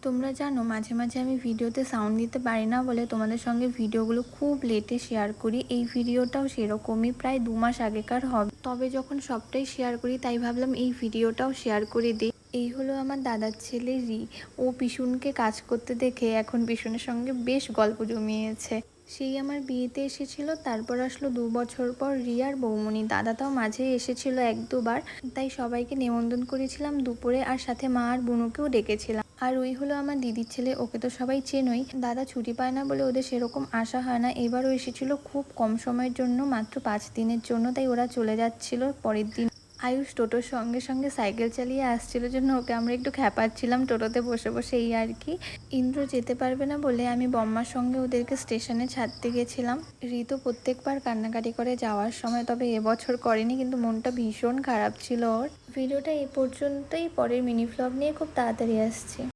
তোমরা জানো মাঝে মাঝে আমি ভিডিওতে সাউন্ড দিতে পারি না বলে তোমাদের সঙ্গে ভিডিওগুলো খুব লেটে শেয়ার করি। এই ভিডিওটাও সেরকমই, প্রায় 2 মাস আগেকার হবে। তবে যখন সবটাই শেয়ার করি তাই ভাবলাম এই ভিডিওটাও শেয়ার করে দিই। এই হলো আমার দাদার ছেলে রি। ও পিসুনকে কাজ করতে দেখে এখন পিসুনের সঙ্গে বেশ গল্প জমিয়েছে। সেই আমার বিয়েতে এসেছিল, তারপর আসলো 2 বছর পর রিয়ার বৌমনি। দাদা তাও মাঝে এসেছিল 1-2 বার। তাই সবাইকে নেমন্তন্ন করেছিলাম দুপুরে, আর সাথে মা আর বোনকেও ডেকেছিলাম। আর ওই হলো আমার দিদির ছেলে, ওকে তো সবাই চেনই। দাদা ছুটি পায় না বলে ওদের সেরকম আসা হয় না। এবারও এসেছিল খুব কম সময়ের জন্য, মাত্র 5 দিনের জন্য, তাই ওরা চলে যাচ্ছিল পরের দিন। আয়ুষ টোটোর সঙ্গে সঙ্গে সাইকেল চালিয়ে আসছিল জন্য ওকে আমরা একটু খ্যাপাচ্ছিলাম টোটোতে বসে বসে, এই আর কি। ইন্দ্র যেতে পারবে না বলে আমি বম্মার সঙ্গে ওদেরকে স্টেশনে ছাড়তে গেছিলাম। ঋতু প্রত্যেকবার কান্নাকাটি করে যাওয়ার সময়, তবে এবছর করেনি, কিন্তু মনটা ভীষণ খারাপ ছিল ওর। ভিডিওটা এই পর্যন্তই, পরের মিনি ভ্লগ নিয়ে খুব তাড়াতাড়ি আসছি।